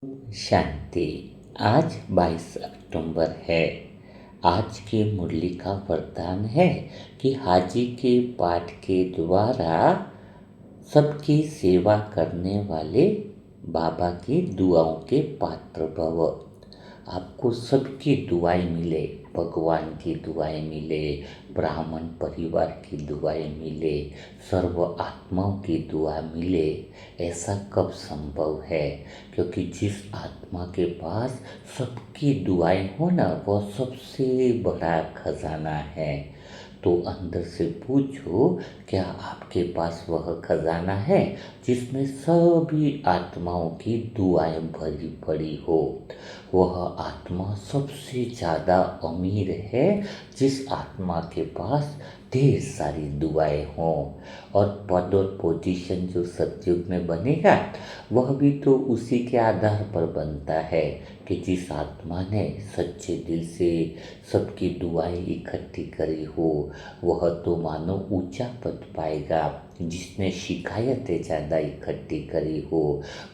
शांति। आज 22 अक्टूबर है। आज की मुरली का वरदान है कि हाजी के पाठ के द्वारा सबकी सेवा करने वाले बाबा की दुआओं के पात्र भव। आपको सबकी दुआएं मिले, भगवान की दुआएं मिले, ब्राह्मण परिवार की दुआएं मिले, सर्व आत्माओं की दुआ मिले। ऐसा कब संभव है? क्योंकि जिस आत्मा के पास सबकी दुआएं हो ना, वह सबसे बड़ा खजाना है। तो अंदर से पूछो, क्या आपके पास वह खजाना है जिसमें सभी आत्माओं की दुआएं भरी पड़ी हो? वह आत्मा सबसे ज़्यादा अमीर है जिस आत्मा के पास ढेर सारी दुआएं हों। और पद और पोजीशन जो सतयुग में बनेगा, वह भी तो उसी के आधार पर बनता है कि जिस आत्मा ने सच्चे दिल से सबकी दुआएं इकट्ठी करी हो, वह तो मानो ऊंचा पद पाएगा। जिसने शिकायतें ज़्यादा इकट्ठी करी हो,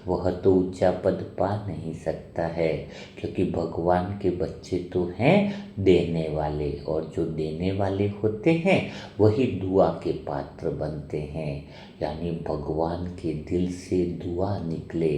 वह तो ऊंचा पद पा नहीं सकता है। क्योंकि भगवान के बच्चे तो हैं देने वाले, और जो देने वाले होते हैं वही दुआ के पात्र बनते हैं। यानी भगवान के दिल से दुआ निकले।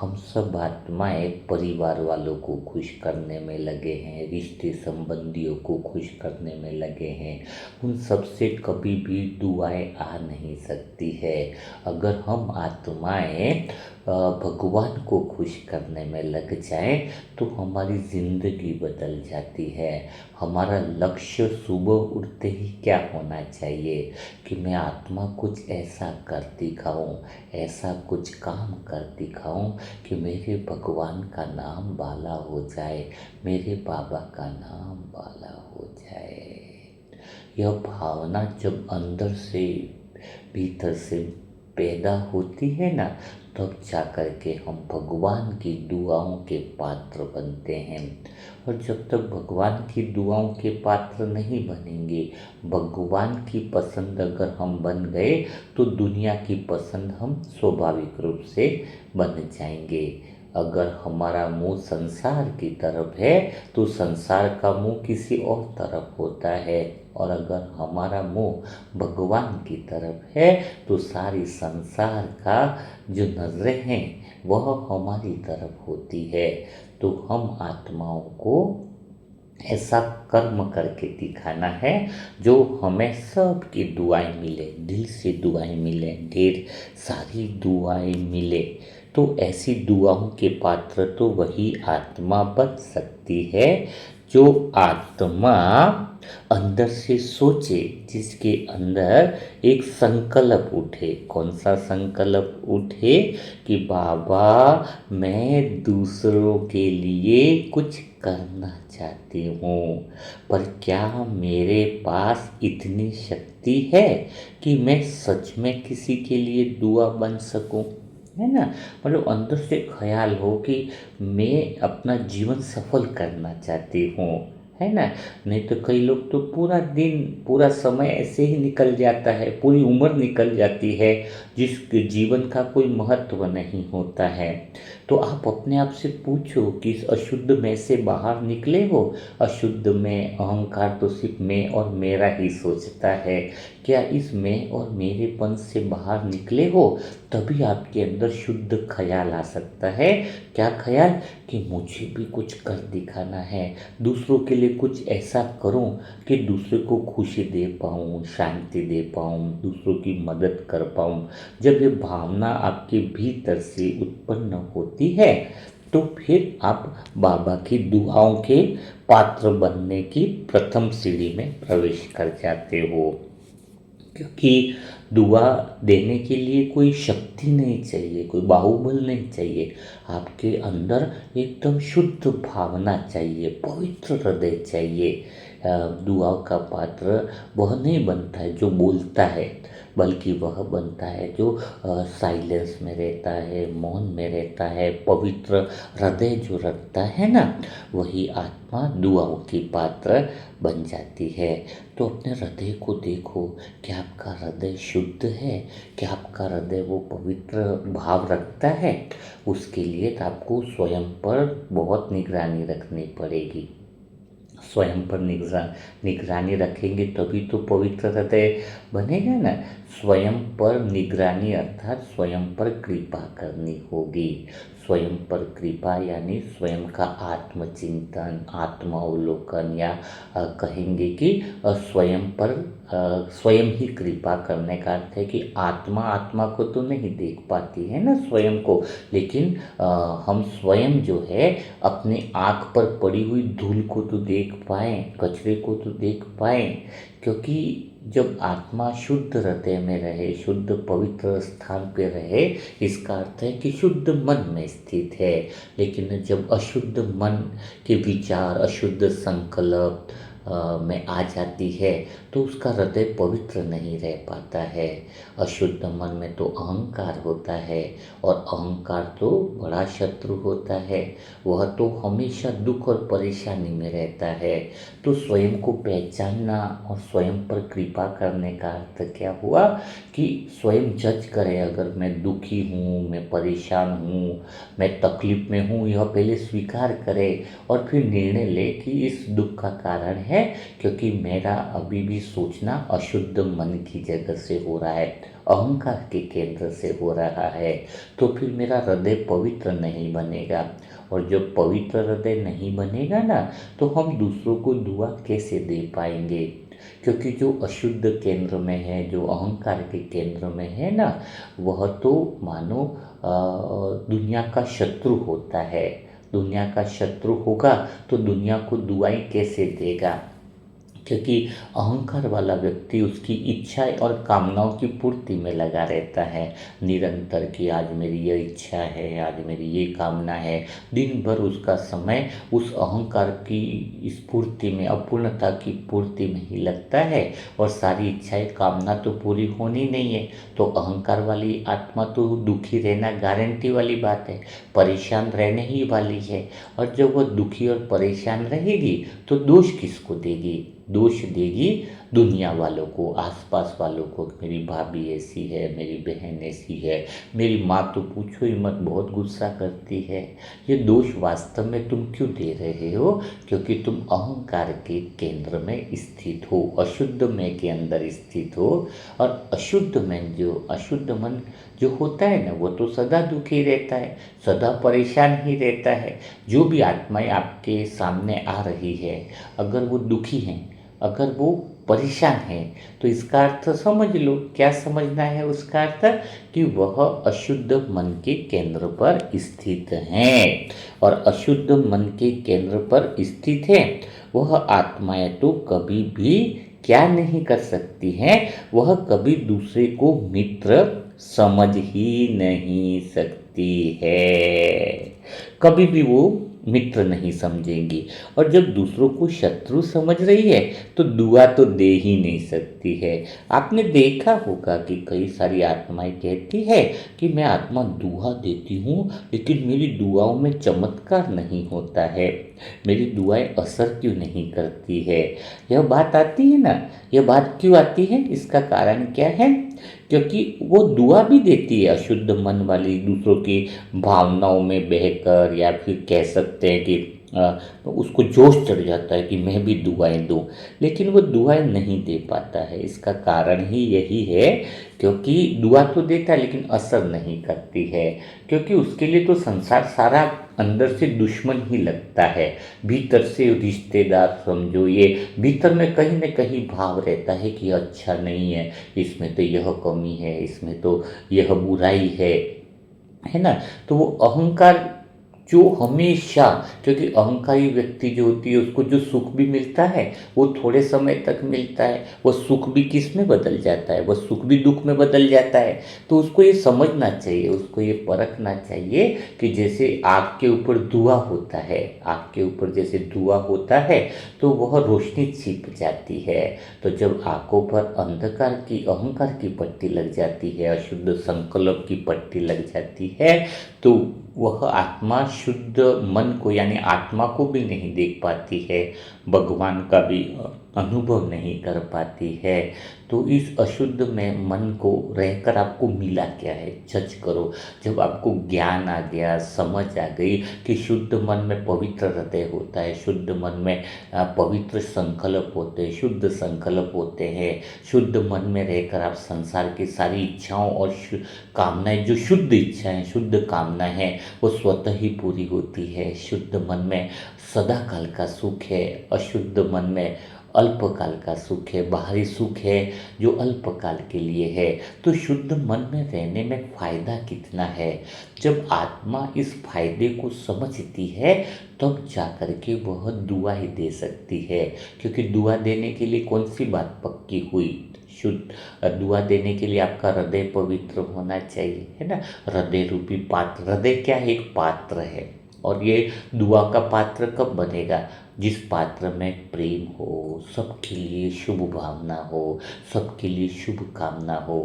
हम सब आत्माएं परिवार वालों को खुश करने में लगे हैं, रिश्ते संबंधियों को खुश करने में लगे हैं। उन सब से कभी भी दुआएं आ नहीं सकती है। अगर हम आत्माएं भगवान को खुश करने में लग जाएं तो हमारी ज़िंदगी बदल जाती है। हमारा लक्ष्य सुबह उठते ही क्या होना चाहिए कि मैं आत्मा कुछ ऐसा कर दिखाऊं, ऐसा कुछ काम कर दिखाऊं कि मेरे भगवान का नाम बाला हो जाए, मेरे बाबा का नाम बाला हो जाए। यह भावना जब अंदर से, भीतर से पैदा होती है ना, तब जाकर के हम भगवान की दुआओं के पात्र बनते हैं। और जब तक भगवान की दुआओं के पात्र नहीं बनेंगे, भगवान की पसंद अगर हम बन गए, तो दुनिया की पसंद हम स्वाभाविक रूप से बन जाएंगे। अगर हमारा मुंह संसार की तरफ है तो संसार का मुंह किसी और तरफ होता है, और अगर हमारा मुंह भगवान की तरफ है तो सारी संसार का जो नजरें हैं वह हमारी तरफ होती है। तो हम आत्माओं को ऐसा कर्म करके दिखाना है जो हमें सबकी दुआएं मिले, दिल से दुआएं मिले, ढेर सारी दुआएं मिले। तो ऐसी दुआओं के पात्र तो वही आत्मा बन सकती है जो आत्मा अंदर से सोचे, जिसके अंदर एक संकल्प उठे। कौन सा संकल्प उठे? कि बाबा, मैं दूसरों के लिए कुछ करना चाहती हूँ, पर क्या मेरे पास इतनी शक्ति है कि मैं सच में किसी के लिए दुआ बन सकूँ? है ना? मतलब अंदर से ख्याल हो कि मैं अपना जीवन सफल करना चाहती हूँ, है ना? नहीं तो कई लोग तो पूरा दिन, पूरा समय ऐसे ही निकल जाता है, पूरी उम्र निकल जाती है, जिस जीवन का कोई महत्व नहीं होता है। तो आप अपने आप से पूछो कि इस अशुद्ध में से बाहर निकले हो? अशुद्ध में अहंकार तो सिर्फ मैं और मेरा ही सोचता है। क्या इस मैं और मेरेपन से बाहर निकले हो? तभी आपके अंदर शुद्ध ख्याल आ सकता है। क्या ख्याल? कि मुझे भी कुछ कर दिखाना है, दूसरों के लिए कुछ ऐसा करूं कि दूसरे को खुशी दे पाऊं, शांति दे पाऊं, दूसरों की मदद कर पाऊं। जब ये भावना आपके भीतर से उत्पन्न होती है, तो फिर आप बाबा की दुआओं के पात्र बनने की प्रथम सीढ़ी में प्रवेश कर जाते हो। क्योंकि दुआ देने के लिए कोई शक्ति नहीं चाहिए, कोई बाहुबल नहीं चाहिए। आपके अंदर एकदम शुद्ध भावना चाहिए, पवित्र हृदय चाहिए। दुआ का पात्र वह नहीं बनता है जो बोलता है। बल्कि वह बनता है जो साइलेंस में रहता है, मौन में रहता है, पवित्र हृदय जो रखता है ना, वही आत्मा दुआओं की पात्र बन जाती है। तो अपने हृदय को देखो, क्या आपका हृदय शुद्ध है? क्या आपका हृदय वो पवित्र भाव रखता है? उसके लिए तो आपको स्वयं पर बहुत निगरानी रखनी पड़ेगी। स्वयं पर निगरानी रखेंगे तभी तो पवित्र हृदय बनेगा ना। स्वयं पर निगरानी अर्थात स्वयं पर कृपा करनी होगी। स्वयं पर कृपा यानी स्वयं का आत्मचिंतन, आत्मावलोकन, या कहेंगे कि स्वयं पर स्वयं ही कृपा करने का अर्थ है कि आत्मा आत्मा को तो नहीं देख पाती है ना स्वयं को, लेकिन हम स्वयं जो है अपने आँख पर पड़ी हुई धूल को तो देख पाएँ, कचरे को तो देख पाएँ। क्योंकि जब आत्मा शुद्ध हृदय में रहे, शुद्ध पवित्र स्थान पे रहे, इसका अर्थ है कि शुद्ध मन में स्थित है। लेकिन जब अशुद्ध मन के विचार, अशुद्ध संकल्प में आ जाती है, तो उसका हृदय पवित्र नहीं रह पाता है। अशुद्ध मन में तो अहंकार होता है, और अहंकार तो बड़ा शत्रु होता है। वह तो हमेशा दुख और परेशानी में रहता है। तो स्वयं को पहचानना और स्वयं पर कृपा करने का अर्थ क्या हुआ कि स्वयं जज करे, अगर मैं दुखी हूँ, मैं परेशान हूँ, मैं तकलीफ में हूँ, यह पहले स्वीकार करे और फिर निर्णय ले कि इस दुख का कारण है क्योंकि मेरा अभी भी सोचना अशुद्ध मन की जगह से हो रहा है, अहंकार के केंद्र से हो रहा है। तो फिर मेरा हृदय पवित्र नहीं बनेगा, और जब पवित्र हृदय नहीं बनेगा ना, तो हम दूसरों को दुआ कैसे दे पाएंगे? क्योंकि जो अशुद्ध केंद्र में है, जो अहंकार के केंद्र में है ना, वह तो मानो दुनिया का शत्रु होता है। दुनिया का शत्रु होगा तो दुनिया को दुआएं कैसे देगा? क्योंकि अहंकार वाला व्यक्ति उसकी इच्छाएं और कामनाओं की पूर्ति में लगा रहता है निरंतर, कि आज मेरी ये इच्छा है, आज मेरी ये कामना है। दिन भर उसका समय उस अहंकार की स्फूर्ति में, अपूर्णता की पूर्ति में ही लगता है, और सारी इच्छाएं कामना तो पूरी होनी नहीं है। तो अहंकार वाली आत्मा तो दुखी रहना गारंटी वाली बात है, परेशान रहने ही वाली है। और जब वह दुखी और परेशान रहेगी तो दोष किसको देगी? दोष देगी दुनिया वालों को, आसपास वालों को। मेरी भाभी ऐसी है, मेरी बहन ऐसी है, मेरी माँ तो पूछो ही मत, बहुत गुस्सा करती है। ये दोष वास्तव में तुम क्यों दे रहे हो? क्योंकि तुम अहंकार के केंद्र में स्थित हो, अशुद्ध मन के अंदर स्थित हो। और अशुद्ध मन जो होता है ना, वो तो सदा दुखी रहता है, सदा परेशान ही रहता है। जो भी आत्माएं आपके सामने आ रही है, अगर वो दुखी हैं, अगर वो परेशान है, तो इसका अर्थ समझ लो। क्या समझना है उसका अर्थ? कि वह अशुद्ध मन के केंद्र पर स्थित हैं। और अशुद्ध मन के केंद्र पर स्थित है वह आत्माएं तो कभी भी क्या नहीं कर सकती हैं, वह कभी दूसरे को मित्र समझ ही नहीं सकती है। कभी भी वो मित्र नहीं समझेंगी। और जब दूसरों को शत्रु समझ रही है तो दुआ तो दे ही नहीं सकती है। आपने देखा होगा कि कई सारी आत्माएं कहती है कि मैं आत्मा दुआ देती हूँ, लेकिन मेरी दुआओं में चमत्कार नहीं होता है, मेरी दुआएं असर क्यों नहीं करती है? यह बात आती है ना, यह बात क्यों आती है? इसका कारण क्या है? क्योंकि वो दुआ भी देती है अशुद्ध मन वाली, दूसरों की भावनाओं में बहकर, या फिर कह सकते हैं कि उसको जोश चढ़ जाता है कि मैं भी दुआएं दूं, लेकिन वो दुआएं नहीं दे पाता है। इसका कारण ही यही है क्योंकि दुआ तो देता है लेकिन असर नहीं करती है। क्योंकि उसके लिए तो संसार सारा अंदर से दुश्मन ही लगता है, भीतर से रिश्तेदार समझो, ये भीतर में कहीं न कहीं भाव रहता है कि अच्छा नहीं है, इसमें तो यह कमी है, इसमें तो यह बुराई है ना? तो वो अहंकार जो हमेशा, क्योंकि अहंकारी व्यक्ति जो होती है उसको जो सुख भी मिलता है वो थोड़े समय तक मिलता है, वो सुख भी किस में बदल जाता है, वह सुख भी दुख में बदल जाता है। तो उसको ये समझना चाहिए, उसको ये परखना चाहिए कि जैसे आग के ऊपर धुआं होता है, आग के ऊपर जैसे धुआं होता है तो वह रोशनी छिप जाती है। तो जब आंखों पर अंधकार की, अहंकार की पट्टी लग जाती है, अशुद्ध संकल्प की पट्टी लग जाती है, तो वह आत्मा शुद्ध मन को यानी आत्मा को भी नहीं देख पाती है, भगवान का भी अनुभव नहीं कर पाती है। तो इस अशुद्ध में मन को रहकर आपको मिला क्या है, जज करो। जब आपको ज्ञान आ गया, समझ आ गई कि शुद्ध मन में पवित्र हृदय होता है, शुद्ध मन में पवित्र संकल्प होते हैं, शुद्ध संकल्प होते हैं, शुद्ध मन में रहकर आप संसार की सारी इच्छाओं और कामनाएं, जो शुद्ध इच्छाएं, शुद्ध कामनाएं हैं, वो स्वतः ही पूरी होती है। शुद्ध मन में सदा काल का सुख है, अशुद्ध मन में अल्पकाल का सुख है, बाहरी सुख है जो अल्पकाल के लिए है। तो शुद्ध मन में रहने में फायदा कितना है, जब आत्मा इस फायदे को समझती है तब जाकर के वह दुआ ही दे सकती है। क्योंकि दुआ देने के लिए कौन सी बात पक्की हुई, शुद्ध दुआ देने के लिए आपका हृदय पवित्र होना चाहिए, है ना। हृदय रूपी पात्र, हृदय क्या है, एक पात्र है। और ये दुआ का पात्र कब बनेगा, जिस पात्र में प्रेम हो, सबके लिए शुभ भावना हो, सबके लिए शुभ कामना हो।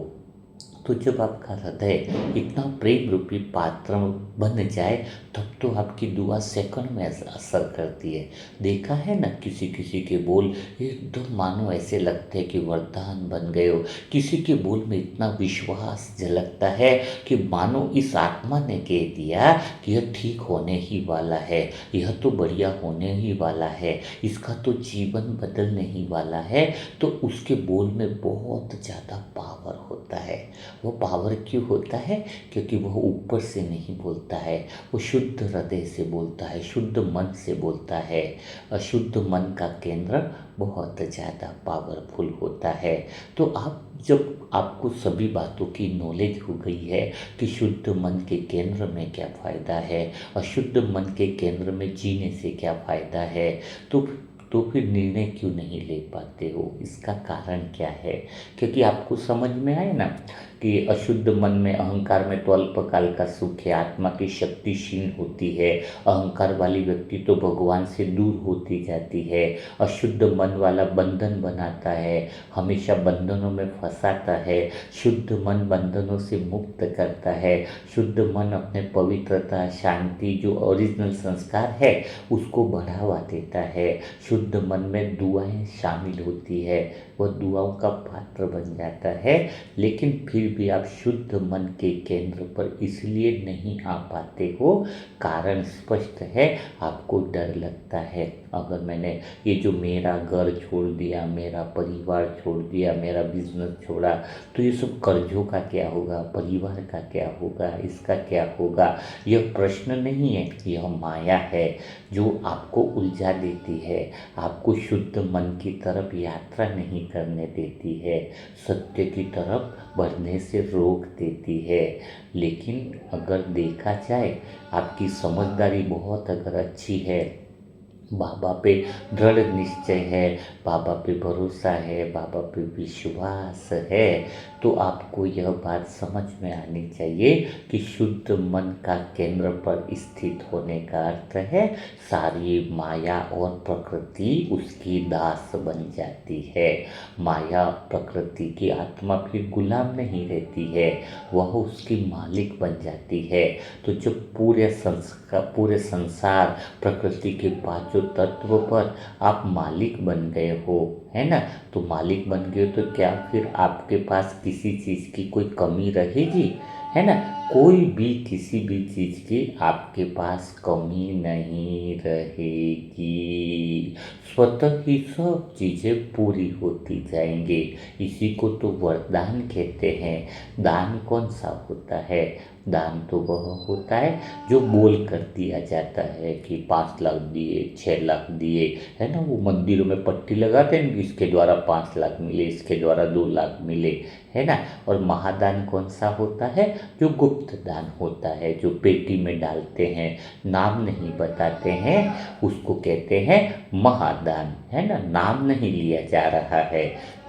तो जब आपका हृदय इतना प्रेम रूपी पात्र बन जाए तब तो आपकी दुआ सेकंड में असर करती है। देखा है ना, किसी किसी के बोल एकदम मानो ऐसे लगते हैं कि वरदान बन गए हो। किसी के बोल में इतना विश्वास झलकता है कि मानो इस आत्मा ने कह दिया कि यह ठीक होने ही वाला है, यह तो बढ़िया होने ही वाला है, इसका तो जीवन बदलने ही वाला है। तो उसके बोल में बहुत ज़्यादा पावर होता है। वो पावर क्यों होता है, क्योंकि वह ऊपर से नहीं बोलता है, वो शुद्ध हृदय से बोलता है, शुद्ध मन से बोलता है। अशुद्ध मन का केंद्र बहुत ज़्यादा पावरफुल होता है। तो आप जब आपको सभी बातों की नॉलेज हो गई है कि शुद्ध मन के केंद्र में क्या फ़ायदा है, अशुद्ध मन के केंद्र में जीने से क्या फ़ायदा है, तो फिर निर्णय क्यों नहीं ले पाते हो, इसका कारण क्या है। क्योंकि आपको समझ में आए ना कि अशुद्ध मन में, अहंकार में तो अल्पकाल का सुख है, आत्मा की शक्ति क्षीण होती है, अहंकार वाली व्यक्ति तो भगवान से दूर होती जाती है। अशुद्ध मन वाला बंधन बनाता है, हमेशा बंधनों में फंसाता है। शुद्ध मन बंधनों से मुक्त करता है। शुद्ध मन अपने पवित्रता, शांति, जो ओरिजिनल संस्कार है उसको बढ़ावा देता है। शुद्ध मन में दुआएं शामिल होती है, वह दुआओं का पात्र बन जाता है। लेकिन फिर भी आप शुद्ध मन के केंद्र पर इसलिए नहीं आ पाते हो, कारण स्पष्ट है, आपको डर लगता है। अगर मैंने ये जो मेरा घर छोड़ दिया, मेरा परिवार छोड़ दिया, मेरा बिजनेस छोड़ा, तो ये सब कर्जों का क्या होगा, परिवार का क्या होगा, इसका क्या होगा। यह प्रश्न नहीं है, यह माया है जो आपको उलझा देती है, आपको शुद्ध मन की तरफ यात्रा नहीं करने देती है, सत्य की तरफ बढ़ने से रोक देती है। लेकिन अगर देखा जाए, आपकी समझदारी बहुत अगर अच्छी है, बाबा पे दृढ़ निश्चय है, बाबा पे भरोसा है, बाबा पे विश्वास है, तो आपको यह बात समझ में आनी चाहिए कि शुद्ध मन का केंद्र पर स्थित होने का अर्थ है सारी माया और प्रकृति उसकी दास बन जाती है। माया प्रकृति की आत्मा फिर गुलाम नहीं रहती है, वह उसकी मालिक बन जाती है। तो जब पूरे संसार प्रकृति के पांचों तत्व पर आप मालिक बन गए हो, है ना, तो मालिक बन गए तो क्या फिर आपके पास किसी चीज़ की कोई कमी रहेगी, है ना। कोई भी किसी भी चीज़ की आपके पास कमी नहीं रहेगी, स्वतः ही सब चीज़ें पूरी होती जाएंगी। इसी को तो वरदान कहते हैं। दान कौन सा होता है, दान तो वह होता है जो बोल कर दिया जाता है कि 5 लाख दिए, 6 लाख दिए, है ना। वो मंदिरों में पट्टी लगाते हैं कि इसके द्वारा 5 लाख मिले, इसके द्वारा 2 लाख मिले, है ना। और महादान कौन सा होता है? जो गुप्त दान होता है, जो पेटी में डालते हैं, नाम नहीं बताते हैं, उसको कहते हैं महादान, है ना। नाम नहीं लिया जा रहा है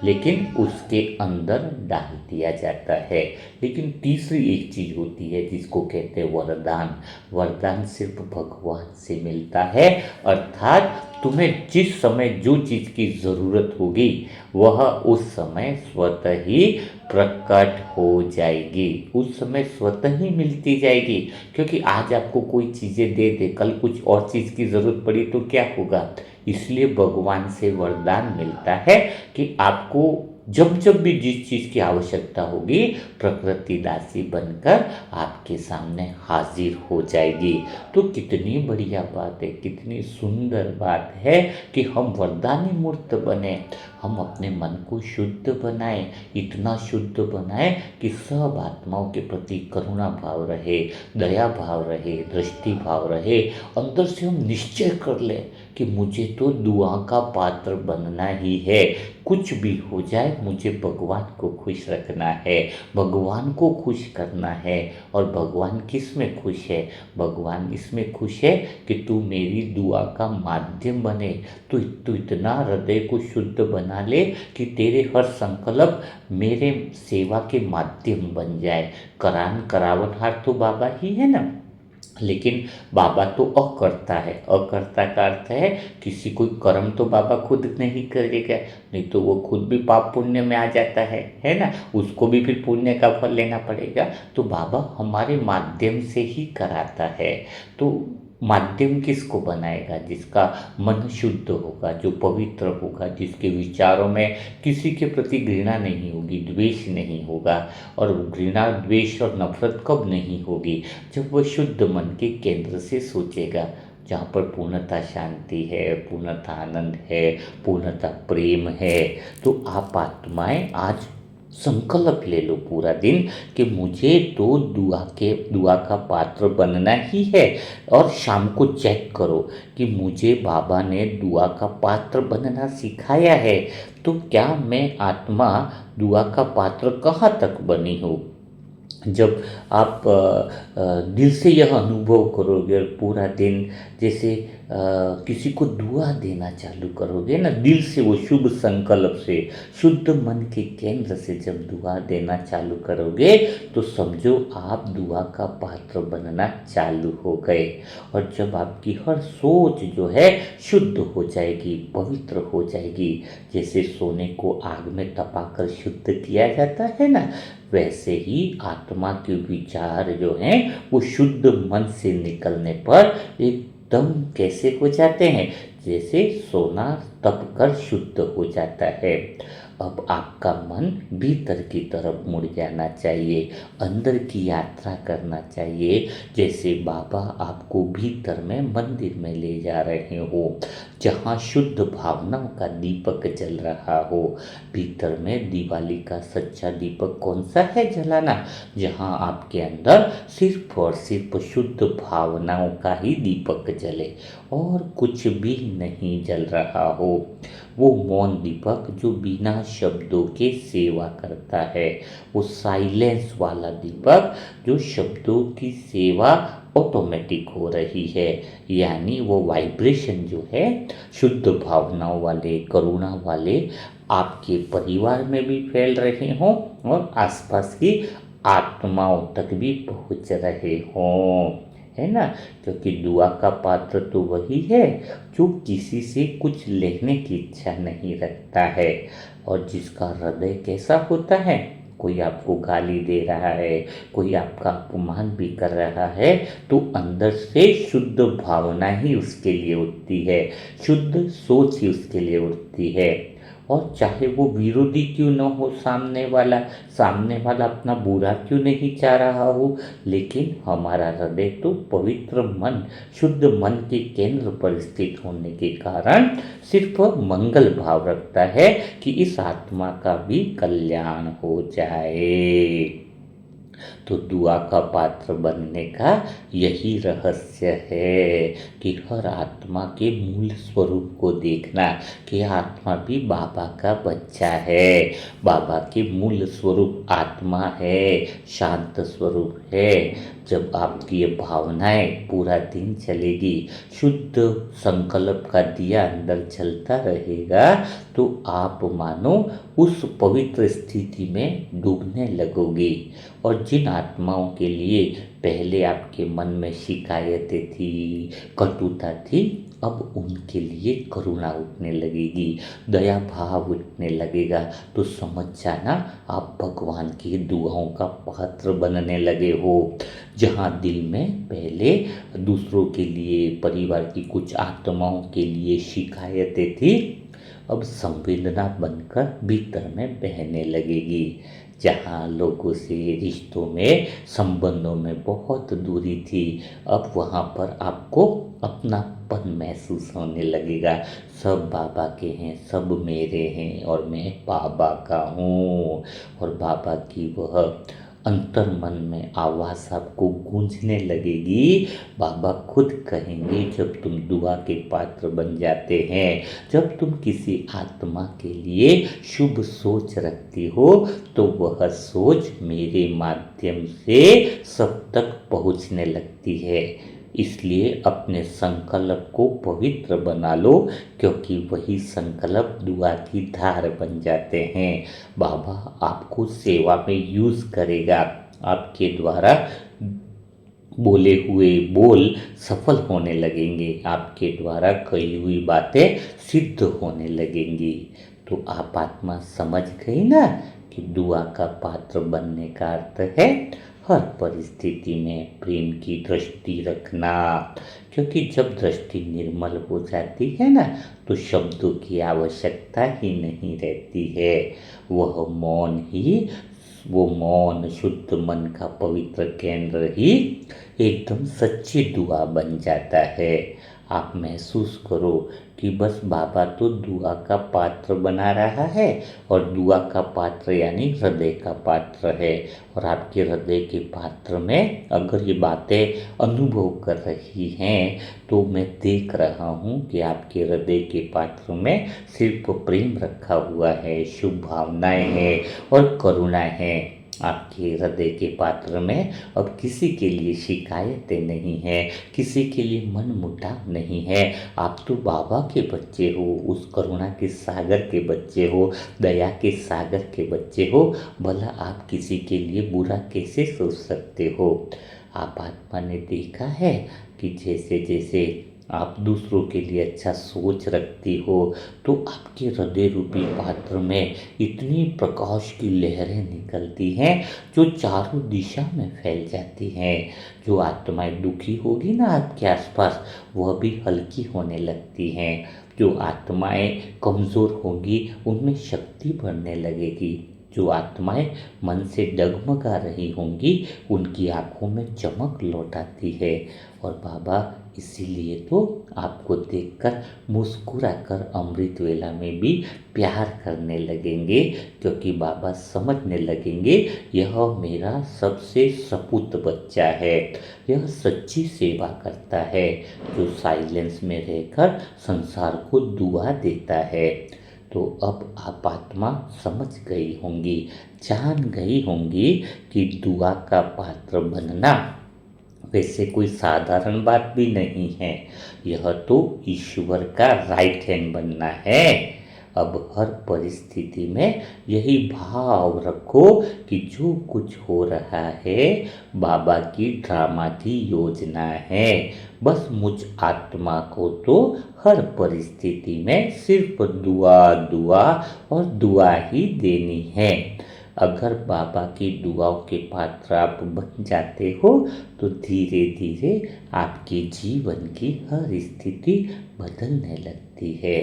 लेकिन उसके अंदर डाल दिया जाता है। लेकिन तीसरी एक चीज़ होती है जिसको कहते हैं वरदान। वरदान सिर्फ भगवान से मिलता है, अर्थात तुम्हें जिस समय जो चीज़ की ज़रूरत होगी वह उस समय स्वतः ही प्रकट हो जाएगी, उस समय स्वतः ही मिलती जाएगी। क्योंकि आज आपको कोई चीज़ें दे दे, कल कुछ और चीज़ की ज़रूरत पड़ी तो क्या होगा। इसलिए भगवान से वरदान मिलता है कि आपको जब जब भी जिस चीज़ की आवश्यकता होगी प्रकृति दासी बनकर आपके सामने हाजिर हो जाएगी। तो कितनी बढ़िया बात है, कितनी सुंदर बात है कि हम वरदानी मूर्त बने, हम अपने मन को शुद्ध बनाएं, इतना शुद्ध बनाएं कि सब आत्माओं के प्रति करुणा भाव रहे, दया भाव रहे, दृष्टि भाव रहे। अंदर से हम निश्चय कर लें कि मुझे तो दुआ का पात्र बनना ही है, कुछ भी हो जाए मुझे भगवान को खुश रखना है, भगवान को खुश करना है। और भगवान किस में खुश है? भगवान इसमें खुश है कि तू मेरी दुआ का माध्यम बने, तू इतना हृदय को शुद्ध बना ले कि तेरे हर संकल्प मेरे सेवा के माध्यम बन जाए। करावनहार तो बाबा ही है ना, लेकिन बाबा तो अकर्ता है। अकर्ता का अर्थ है किसी कोई कर्म तो बाबा खुद नहीं करेगा, नहीं तो वो खुद भी पाप पुण्य में आ जाता है ना। उसको भी फिर पुण्य का फल लेना पड़ेगा। तो बाबा हमारे माध्यम से ही कराता है। तो माध्यम किसको बनाएगा? जिसका मन शुद्ध होगा, जो पवित्र होगा, जिसके विचारों में किसी के प्रति घृणा नहीं होगी, द्वेष नहीं होगा। और घृणा, द्वेष और नफरत कब नहीं होगी? जब वह शुद्ध मन के केंद्र से सोचेगा, जहाँ पर पूर्णता शांति है, पूर्णता आनंद है, पूर्णता प्रेम है। तो आप आत्माएं आज संकल्प ले लो पूरा दिन कि मुझे तो दुआ का पात्र बनना ही है। और शाम को चेक करो कि मुझे बाबा ने दुआ का पात्र बनना सिखाया है, तो क्या मैं आत्मा दुआ का पात्र कहाँ तक बनी हूँ। जब आप दिल से यह अनुभव करोगे और पूरा दिन जैसे किसी को दुआ देना चालू करोगे ना, दिल से, वो शुभ संकल्प से, शुद्ध मन के केंद्र से जब दुआ देना चालू करोगे तो समझो आप दुआ का पात्र बनना चालू हो गए। और जब आपकी हर सोच जो है शुद्ध हो जाएगी, पवित्र हो जाएगी, जैसे सोने को आग में तपाकर शुद्ध किया जाता है ना, वैसे ही आत्मा के विचार जो हैं वो शुद्ध मन से निकलने पर एकदम कैसे हो जाते हैं, जैसे सोना तप कर शुद्ध हो जाता है। अब आपका मन भीतर की तरफ मुड़ जाना चाहिए, अंदर की यात्रा करना चाहिए, जैसे बाबा आपको भीतर में मंदिर में ले जा रहे हो, जहाँ शुद्ध भावनाओं का दीपक जल रहा हो। भीतर में दिवाली का सच्चा दीपक कौन सा है जलाना? जहाँ आपके अंदर सिर्फ और सिर्फ शुद्ध भावनाओं का ही दीपक जले और कुछ भी नहीं जल रहा हो। वो मौन दीपक जो बिना शब्दों के सेवा करता है, वो साइलेंस वाला दीपक जो शब्दों की सेवा ऑटोमेटिक हो रही है। यानी वो वाइब्रेशन जो है शुद्ध भावनाओं वाले, करुणा वाले आपके परिवार में भी फैल रहे हों और आसपास की आत्माओं तक भी पहुंच रहे हों, है ना। क्योंकि दुआ का पात्र तो वही है जो किसी से कुछ लेने की इच्छा नहीं रखता है। और जिसका हृदय कैसा होता है, कोई आपको गाली दे रहा है, कोई आपका अपमान भी कर रहा है, तो अंदर से शुद्ध भावना ही उसके लिए उठती है, शुद्ध सोच ही उसके लिए उठती है। और चाहे वो विरोधी क्यों न हो, सामने वाला अपना बुरा क्यों नहीं चाह रहा हो, लेकिन हमारा हृदय तो पवित्र मन, शुद्ध मन के केंद्र पर स्थित होने के कारण सिर्फ मंगल भाव रखता है कि इस आत्मा का भी कल्याण हो जाए। तो दुआ का पात्र बनने का यही रहस्य है कि हर आत्मा के मूल स्वरूप को देखना कि आत्मा भी बाबा का बच्चा है। बाबा के मूल स्वरूप आत्मा है, शांत स्वरूप है। जब आपकी ये भावनाएं पूरा दिन चलेगी, शुद्ध संकल्प का दिया अंदर चलता रहेगा, तो आप मानो उस पवित्र स्थिति में डूबने लगोगे। और जिन आत्माओं के लिए पहले आपके मन में शिकायतें थी, कटुता थी, अब उनके लिए करुणा उठने लगेगी, दया भाव उठने लगेगा। तो समझ जाना आप भगवान की दुआओं का पात्र बनने लगे हो। जहाँ दिल में पहले दूसरों के लिए, परिवार की कुछ आत्माओं के लिए शिकायतें थी, अब संवेदना बनकर भीतर में बहने लगेगी। जहाँ लोगों से, रिश्तों में, संबंधों में बहुत दूरी थी, अब वहाँ पर आपको अपनापन महसूस होने लगेगा। सब बाबा के हैं, सब मेरे हैं और मैं बाबा का हूँ। और बाबा की वह अंतर मन में आवाज़ आपको गूंजने लगेगी। बाबा खुद कहेंगे, जब तुम दुआ के पात्र बन जाते हैं, जब तुम किसी आत्मा के लिए शुभ सोच रखती हो, तो वह सोच मेरे माध्यम से सब तक पहुंचने लगती है। इसलिए अपने संकल्प को पवित्र बना लो, क्योंकि वही संकल्प दुआ की धार बन जाते हैं। बाबा आपको सेवा में यूज करेगा, आपके द्वारा बोले हुए बोल सफल होने लगेंगे, आपके द्वारा कही हुई बातें सिद्ध होने लगेंगी। तो आप आत्मा समझ गई ना कि दुआ का पात्र बनने का अर्थ है हर परिस्थिति में प्रेम की दृष्टि रखना। क्योंकि जब दृष्टि निर्मल हो जाती है ना, तो शब्दों की आवश्यकता ही नहीं रहती है। वो मौन शुद्ध मन का पवित्र केंद्र ही एकदम सच्ची दुआ बन जाता है। आप महसूस करो कि बस बाबा तो दुआ का पात्र बना रहा है, और दुआ का पात्र यानी हृदय का पात्र है। और आपके हृदय के पात्र में अगर ये बातें अनुभव कर रही हैं, तो मैं देख रहा हूँ कि आपके हृदय के पात्र में सिर्फ प्रेम रखा हुआ है, शुभ भावनाएं हैं और करुणा है। आपके हृदय के पात्र में अब किसी के लिए शिकायतें नहीं है, किसी के लिए मन मुटाव नहीं है। आप तो बाबा के बच्चे हो, उस करुणा के सागर के बच्चे हो, दया के सागर के बच्चे हो। भला आप किसी के लिए बुरा कैसे सोच सकते हो? आप आत्मा ने देखा है कि जैसे जैसे आप दूसरों के लिए अच्छा सोच रखती हो, तो आपके हृदय रूपी पात्र में इतनी प्रकाश की लहरें निकलती हैं जो चारों दिशा में फैल जाती हैं। जो आत्माएं दुखी होगी ना आपके आसपास, वह भी हल्की होने लगती हैं। जो आत्माएं कमज़ोर होंगी, उनमें शक्ति बढ़ने लगेगी। जो आत्माएं मन से डगमगा रही होंगी, उनकी आंखों में चमक लौट आती है। और बाबा इसीलिए तो आपको देखकर मुस्कुराकर अमृत वेला में भी प्यार करने लगेंगे, क्योंकि बाबा समझने लगेंगे यह मेरा सबसे सपूत बच्चा है, यह सच्ची सेवा करता है, जो साइलेंस में रहकर संसार को दुआ देता है। तो अब आप आत्मा समझ गई होंगी, जान गई होंगी कि दुआ का पात्र बनना वैसे कोई साधारण बात भी नहीं है। यह तो ईश्वर का राइट हैंड बनना है। अब हर परिस्थिति में यही भाव रखो कि जो कुछ हो रहा है बाबा की ड्रामा की योजना है। बस मुझ आत्मा को तो हर परिस्थिति में सिर्फ दुआ दुआ और दुआ ही देनी है। अगर बाबा की दुआओं के पात्र आप बन जाते हो, तो धीरे धीरे आपके जीवन की हर स्थिति बदलने लगती है।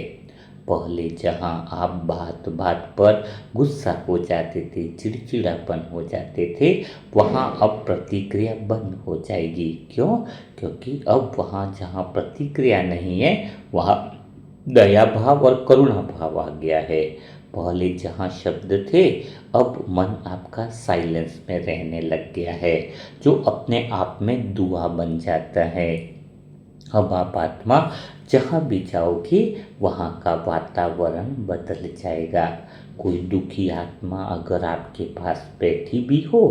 पहले जहाँ आप बात बात पर गुस्सा हो जाते थे, चिड़चिड़ापन हो जाते थे, वहाँ अब प्रतिक्रिया बंद हो जाएगी। क्यों? क्योंकि अब वहाँ जहाँ प्रतिक्रिया नहीं है, वहाँ दया भाव और करुणा भाव आ गया है। पहले जहाँ शब्द थे, अब मन आपका साइलेंस में रहने लग गया है, जो अपने आप में दुआ बन जाता है। अब आप आत्मा जहाँ भी जाओगी वहाँ का वातावरण बदल जाएगा। कोई दुखी आत्मा अगर आपके पास बैठी भी हो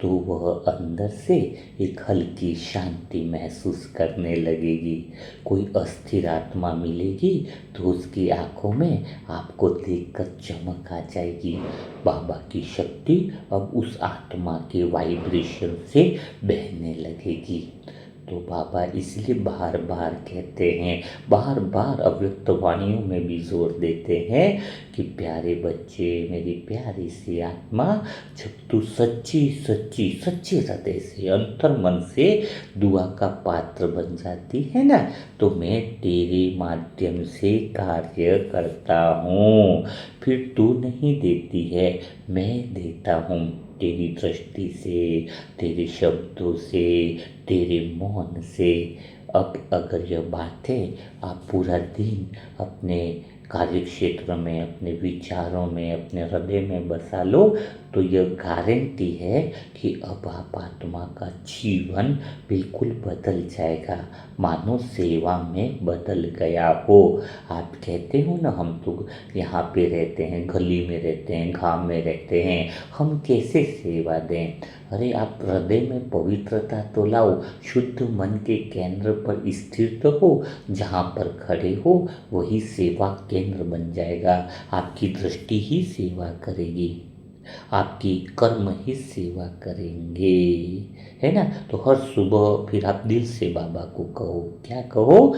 तो वह अंदर से एक हल्की शांति महसूस करने लगेगी। कोई अस्थिर आत्मा मिलेगी तो उसकी आंखों में आपको देखकर चमक आ जाएगी। बाबा की शक्ति अब उस आत्मा के वाइब्रेशन से बहने लगेगी। तो बाबा इसलिए बार बार कहते हैं, बार बार अव्यक्त वाणियों में भी जोर देते हैं कि प्यारे बच्चे, मेरी प्यारी सी आत्मा, जब तू सच्ची सच्ची सच्चे हृदय से, अंतर मन से दुआ का पात्र बन जाती है ना, तो मैं तेरे माध्यम से कार्य करता हूँ। फिर तू नहीं देती है, मैं देता हूँ। तेरी दृष्टि से, तेरे शब्दों से, तेरे मौन से। अब अगर यह बात है, आप पूरा दिन अपने कार्य क्षेत्र में, अपने विचारों में, अपने हृदय में बसा लो, तो यह गारंटी है कि अब आप आत्मा का जीवन बिल्कुल बदल जाएगा, मानो सेवा में बदल गया हो। आप कहते हो ना, हम तो यहाँ पे रहते हैं, गली में रहते हैं, गाँव में रहते हैं, हम कैसे सेवा दें। अरे आप हृदय में पवित्रता तो लाओ, शुद्ध मन के केंद्र पर स्थिर तो हो, जहाँ पर खड़े हो वही सेवा केंद्र बन जाएगा। आपकी दृष्टि ही सेवा करेगी, आपकी कर्म ही सेवा करेंगे, है ना। तो हर सुबह फिर आप दिल से बाबा को कहो, क्या कहो,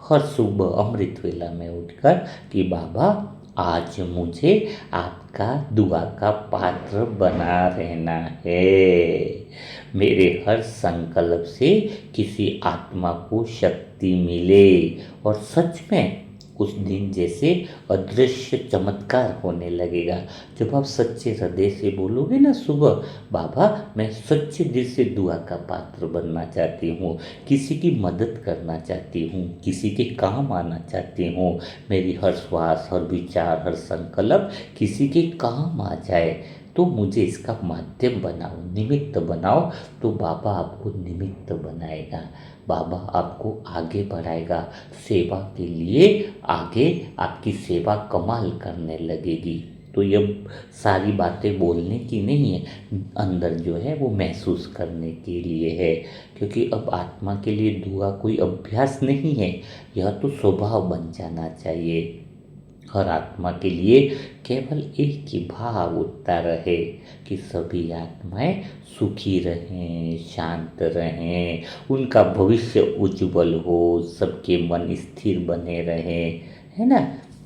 हर सुबह अमृत वेला में उठकर कि बाबा आज मुझे आपका दुआ का पात्र बना रहना है। मेरे हर संकल्प से किसी आत्मा को शक्ति मिले और सच में उस दिन जैसे अदृश्य चमत्कार होने लगेगा। जब आप सच्चे हृदय से बोलोगे ना सुबह, बाबा मैं सच्चे दिल से दुआ का पात्र बनना चाहती हूँ, किसी की मदद करना चाहती हूँ, किसी के काम आना चाहती हूँ, मेरी हर श्वास, हर विचार, हर संकल्प किसी के काम आ जाए, तो मुझे इसका माध्यम बनाओ, निमित्त बनाओ। तो बाबा आपको निमित्त बनाएगा, बाबा आपको आगे बढ़ाएगा, सेवा के लिए आगे आपकी सेवा कमाल करने लगेगी। तो ये सारी बातें बोलने की नहीं है, अंदर जो है वो महसूस करने के लिए है। क्योंकि अब आत्मा के लिए दुआ कोई अभ्यास नहीं है, यह तो स्वभाव बन जाना चाहिए। हर आत्मा के लिए केवल एक ही भाव उठता रहे कि सभी आत्माएं सुखी रहें, शांत रहें, उनका भविष्य उज्जवल हो, सबके मन स्थिर बने रहें, है ना।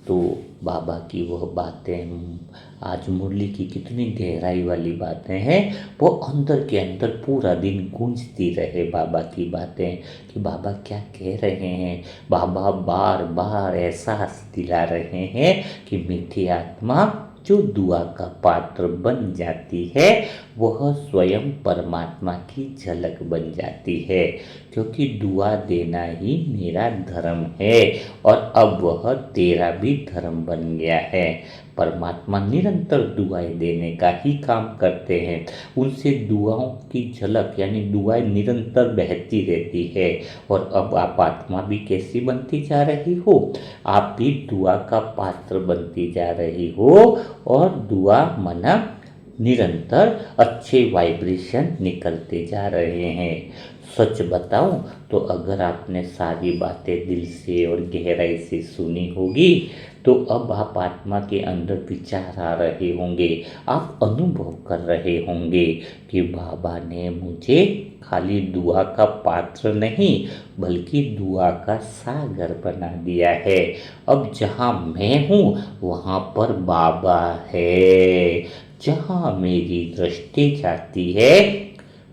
तो बाबा की वह बातें, आज मुरली की कितनी गहराई वाली बातें हैं, वो अंदर के अंदर पूरा दिन गूंजती रहे बाबा की बातें कि बाबा क्या कह रहे हैं। बाबा बार बार एहसास दिला रहे हैं कि मीठी आत्मा जो दुआ का पात्र बन जाती है वह स्वयं परमात्मा की झलक बन जाती है, क्योंकि दुआ देना ही मेरा धर्म है और अब वह तेरा भी धर्म बन गया है। परमात्मा निरंतर दुआएं देने का ही काम करते हैं, उनसे दुआओं की झलक यानी दुआएं निरंतर बहती रहती है। और अब आप आत्मा भी कैसी बनती जा रही हो, आप भी दुआ का पात्र बनती जा रही हो और दुआ मना निरंतर अच्छे वाइब्रेशन निकलते जा रहे हैं। सच बताऊं तो अगर आपने सारी बातें दिल से और गहराई से सुनी होगी तो अब आप आत्मा के अंदर विचार आ रहे होंगे, आप अनुभव कर रहे होंगे कि बाबा ने मुझे खाली दुआ का पात्र नहीं बल्कि दुआ का सागर बना दिया है। अब जहाँ मैं हूँ वहाँ पर बाबा है, जहाँ मेरी दृष्टि जाती है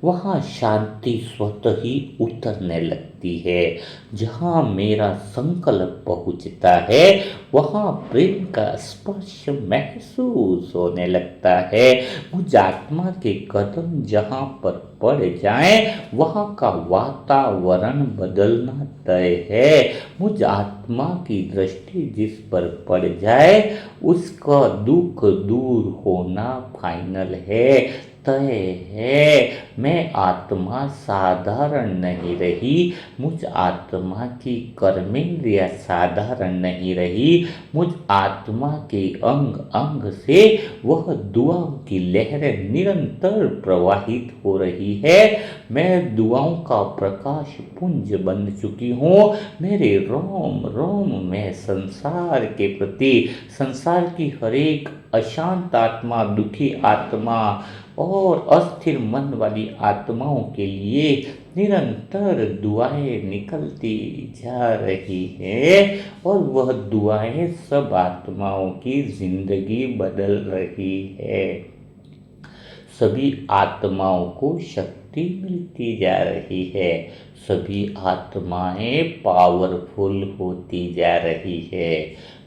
वहाँ शांति स्वतः ही उतरने लगती है। जहाँ मेरा संकल्प पहुँचता है, वहाँ प्रेम का स्पर्श महसूस होने लगता है। मुझ आत्मा के कदम जहाँ पर पड़ जाएं, वहाँ का वातावरण बदलना तय है। मुझ आत्मा की दृष्टि जिस पर पड़ जाए, उसका दुख दूर होना फाइनल है, तय है। मैं आत्मा साधारण नहीं रही, मुझ आत्मा की कर्मेंद्रियाँ साधारण नहीं रही, मुझ आत्मा के अंग अंग से वह दुआओं की लहरें निरंतर प्रवाहित हो रही है। मैं दुआओं का प्रकाश पुंज बन चुकी हूँ। मेरे रोम रोम में संसार के प्रति, संसार की हरेक अशांत आत्मा, दुखी आत्मा और अस्थिर मन वाली आत्माओं के लिए निरंतर दुआएं निकलती जा रही हैं और वह दुआएं सब आत्माओं की जिंदगी बदल रही है। सभी आत्माओं को शक्ति मिलती जा रही है। सभी आत्माएं पावरफुल होती जा रही है।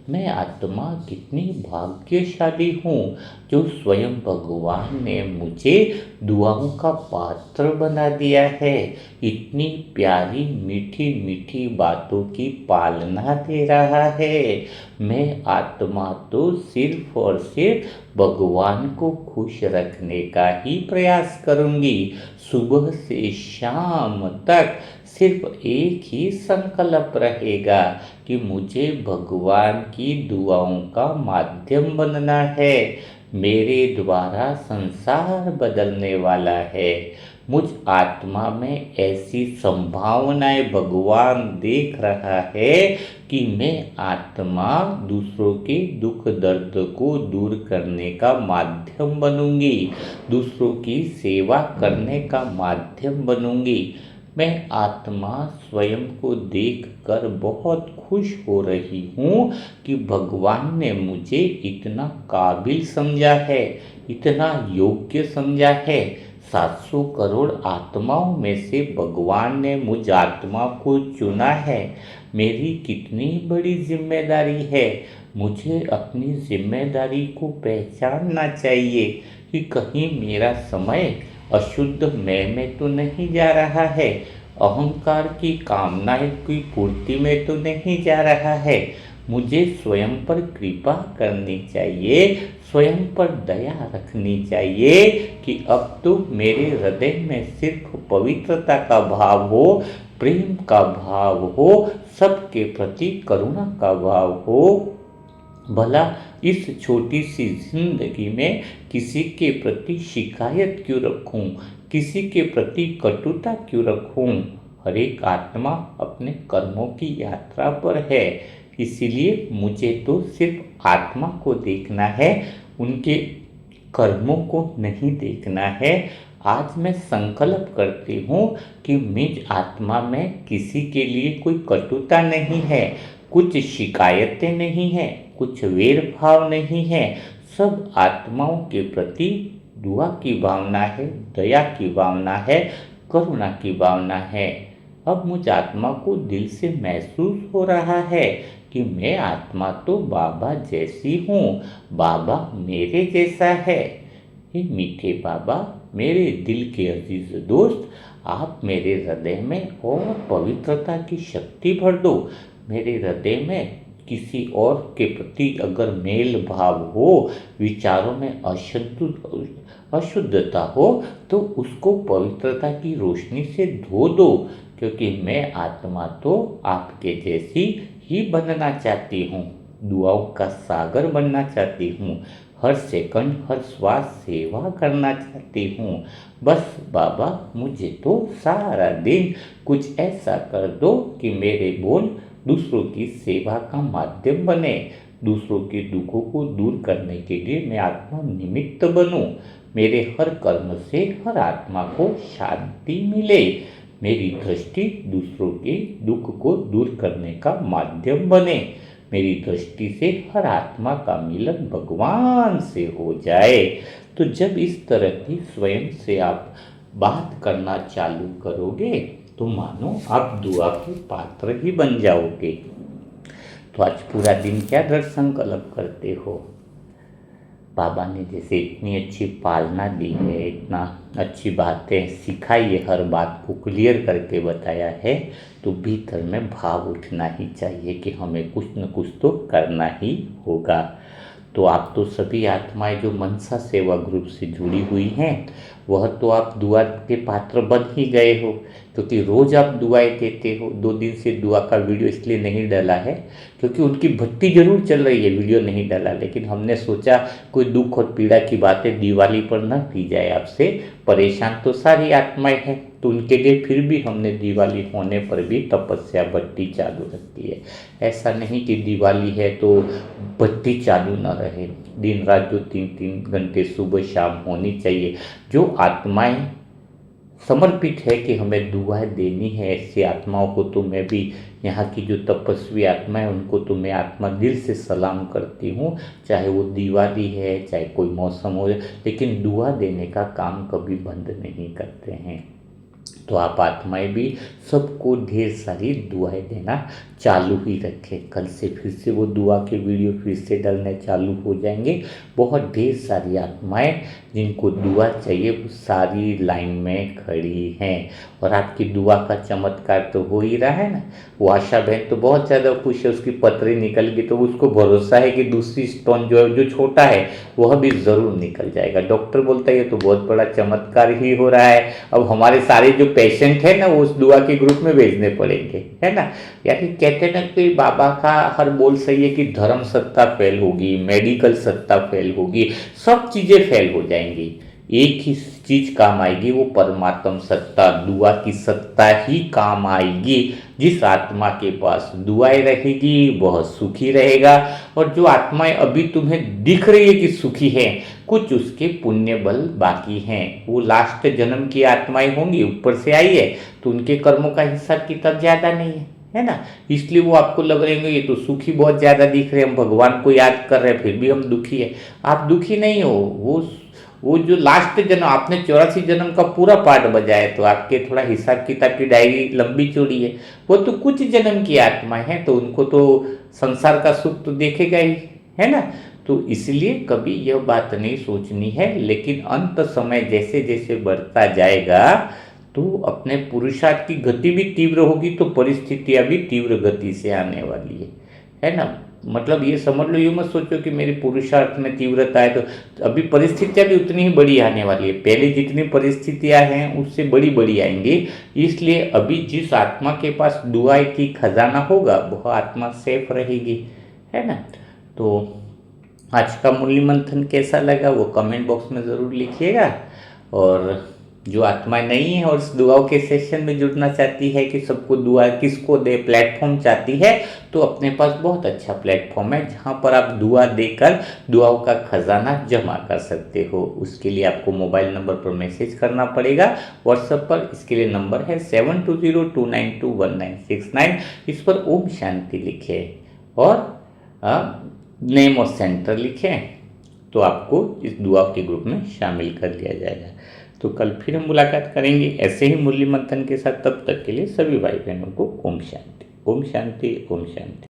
मैं आत्मा कितनी भाग्यशाली हूँ जो स्वयं भगवान ने मुझे दुआओं का पात्र बना दिया है। इतनी प्यारी मीठी मीठी बातों की पालना दे रहा है। मैं आत्मा तो सिर्फ और सिर्फ भगवान को खुश रखने का ही प्रयास करूंगी। सुबह से शाम तक सिर्फ एक ही संकल्प रहेगा कि मुझे भगवान की दुआओं का माध्यम बनना है। मेरे द्वारा संसार बदलने वाला है। मुझ आत्मा में ऐसी संभावनाएं भगवान देख रहा है कि मैं आत्मा दूसरों के दुख दर्द को दूर करने का माध्यम बनूंगी, दूसरों की सेवा करने का माध्यम बनूंगी। मैं आत्मा स्वयं को देखकर बहुत खुश हो रही हूँ कि भगवान ने मुझे इतना काबिल समझा है, इतना योग्य समझा है। 700 करोड़ आत्माओं में से भगवान ने मुझ आत्मा को चुना है। मेरी कितनी बड़ी जिम्मेदारी है। मुझे अपनी जिम्मेदारी को पहचानना चाहिए कि कहीं मेरा समय अशुद्ध मैं में तो नहीं जा रहा है, अहंकार की कामनाएं की पूर्ति में तो नहीं जा रहा है। मुझे स्वयं पर कृपा करनी चाहिए, स्वयं पर दया रखनी चाहिए कि अब तो मेरे हृदय में सिर्फ पवित्रता का भाव हो, प्रेम का भाव हो, सबके प्रति करुणा का भाव हो। भला इस छोटी सी जिंदगी में किसी के प्रति शिकायत क्यों रखूं, किसी के प्रति कटुता क्यों रखूं। हर एक आत्मा अपने कर्मों की यात्रा पर है, इसीलिए मुझे तो सिर्फ आत्मा को देखना है, उनके कर्मों को नहीं देखना है। आज मैं संकल्प करती हूँ कि निज आत्मा में किसी के लिए कोई कटुता नहीं है, कुछ शिकायतें नहीं हैं, कुछ वेर भाव नहीं है। सब आत्माओं के प्रति दुआ की भावना है, दया की भावना है, करुणा की भावना है। अब मुझ आत्मा को दिल से महसूस हो रहा है कि मैं आत्मा तो बाबा जैसी हूँ, बाबा मेरे जैसा है। हे मीठे बाबा, मेरे दिल के अजीज दोस्त, आप मेरे हृदय में और पवित्रता की शक्ति भर दो। मेरे हृदय में किसी और के प्रति अगर मेल भाव हो, विचारों में अशुद्धता हो, तो उसको पवित्रता की रोशनी से धो दो, क्योंकि मैं आत्मा तो आपके जैसी ही बनना चाहती हूँ, दुआओं का सागर बनना चाहती हूँ, हर सेकंड हर श्वास सेवा करना चाहती हूँ। बस बाबा, मुझे तो सारा दिन कुछ ऐसा कर दो कि मेरे बोल दूसरों की सेवा का माध्यम बने, दूसरों के दुखों को दूर करने के लिए मैं आत्मा निमित्त बनूं। मेरे हर कर्म से हर आत्मा को शांति मिले, मेरी दृष्टि दूसरों के दुख को दूर करने का माध्यम बने, मेरी दृष्टि से हर आत्मा का मिलन भगवान से हो जाए। तो जब इस तरह की स्वयं से आप बात करना चालू करोगे तो मानो आप दुआ के पात्र ही बन जाओगे। तो आज पूरा दिन क्या दृढ़ संकल्प करते हो? बाबा ने जैसे इतनी अच्छी पालना दी है, इतना अच्छी बातें सिखाई है, हर बात को क्लियर करके बताया है, तो भीतर में भाव उठना ही चाहिए कि हमें कुछ न कुछ तो करना ही होगा। तो आप तो सभी आत्माएं जो मनसा सेवा ग्रुप से जुड़ी हुई हैं, वह तो आप दुआ के पात्र बन ही गए हो, क्योंकि रोज़ आप दुआएं देते हो। 2 दिन से दुआ का वीडियो इसलिए नहीं डाला है क्योंकि उनकी भक्ति जरूर चल रही है, वीडियो नहीं डाला, लेकिन हमने सोचा कोई दुख और पीड़ा की बातें दिवाली पर न की जाए आपसे। परेशान तो सारी आत्माएं हैं, तो उनके लिए फिर भी हमने दिवाली होने पर भी तपस्या बत्ती चालू रखी है। ऐसा नहीं कि दिवाली है तो बत्ती चालू न रहे, दिन रात जो 3-3 घंटे सुबह शाम होनी चाहिए। जो आत्माएं समर्पित है कि हमें दुआएं देनी है, ऐसी आत्माओं को तो मैं भी, यहाँ की जो तपस्वी आत्माएं उनको तो मैं आत्मा दिल से सलाम करती हूँ। चाहे वो दिवाली है, चाहे कोई मौसम हो, लेकिन दुआ देने का काम कभी बंद नहीं करते हैं। तो आप आत्माएं भी सबको ढेर सारी दुआएं देना चालू ही रखें। कल से फिर से वो दुआ के वीडियो फिर से डलने चालू हो जाएंगे। बहुत ढेर सारी आत्माएं जिनको दुआ चाहिए वो सारी लाइन में खड़ी हैं, और आपकी दुआ का चमत्कार तो हो ही रहा है ना। वो आशा बहन तो बहुत ज़्यादा खुश है, उसकी पथरी निकल गई, तो उसको भरोसा है कि दूसरी स्टोन जो है, जो छोटा है, वह भी ज़रूर निकल जाएगा। डॉक्टर बोलता है ये तो बहुत बड़ा चमत्कार ही हो रहा है, अब हमारे सारे जो पेशेंट है ना वो उस दुआ के ग्रुप में भेजने पड़ेंगे, है ना। यानी कहते हैं ना कि बाबा का हर बोल सही है कि धर्म सत्ता फेल होगी, मेडिकल सत्ता फेल होगी, सब चीज़ें फेल हो जाएंगी, एक ही चीज काम आएगी, वो परमात्म सत्ता, दुआ की सत्ता ही काम आएगी। जिस आत्मा के पास दुआएं रहेगी वह सुखी रहेगा, और जो आत्माएं अभी तुम्हें दिख रही है कि सुखी है, कुछ उसके पुण्य बल बाकी हैं, वो लास्ट जन्म की आत्माएं होंगी, ऊपर से आई है तो उनके कर्मों का हिसाब किताब ज्यादा नहीं है ना। इसलिए वो आपको लग रहे होंगे ये तो सुखी बहुत ज्यादा दिख रहे हैं, हम भगवान को याद कर रहे हैं फिर भी हम दुखी है। आप दुखी नहीं हो, वो जो लास्ट जन्म आपने 84 जन्म का पूरा पार्ट बजाया, तो आपके थोड़ा हिसाब किताब की डायरी लंबी चौड़ी है। वो तो कुछ जन्म की आत्मा है, तो उनको तो संसार का सुख तो देखेगा ही, है ना। तो इसलिए कभी यह बात नहीं सोचनी है, लेकिन अंत समय जैसे जैसे बढ़ता जाएगा तो अपने पुरुषार्थ की गति भी तीव्र होगी, तो परिस्थितियां भी तीव्र गति से आने वाली है ना। मतलब ये समझ लो, ये मत सोचो कि मेरे पुरुषार्थ में तीव्रता है तो अभी परिस्थितियां भी उतनी ही बड़ी आने वाली है, पहले जितनी परिस्थितियां हैं उससे बड़ी बड़ी आएंगी। इसलिए अभी जिस आत्मा के पास दुआ की खजाना होगा वह आत्मा सेफ रहेगी, है ना। तो आज का मूल्य मंथन कैसा लगा वो कमेंट बॉक्स में ज़रूर लिखिएगा, और जो आत्मा नहीं है और इस दुआओं के सेशन में जुड़ना चाहती है कि सबको दुआ किसको दे, प्लेटफॉर्म चाहती है, तो अपने पास बहुत अच्छा प्लेटफॉर्म है जहां पर आप दुआ देकर दुआओं का खजाना जमा कर सकते हो। उसके लिए आपको मोबाइल नंबर पर मैसेज करना पड़ेगा व्हाट्सएप पर। इसके लिए नंबर है 7202921969। इस पर ओम शांति लिखे और नेम और सेंटर लिखें, तो आपको इस दुआ के ग्रुप में शामिल कर लिया जाएगा। तो कल फिर हम मुलाकात करेंगे ऐसे ही मूल्य मंथन के साथ। तब तक के लिए सभी भाई बहनों को ओम शांति, ओम शांति, ओम शांति।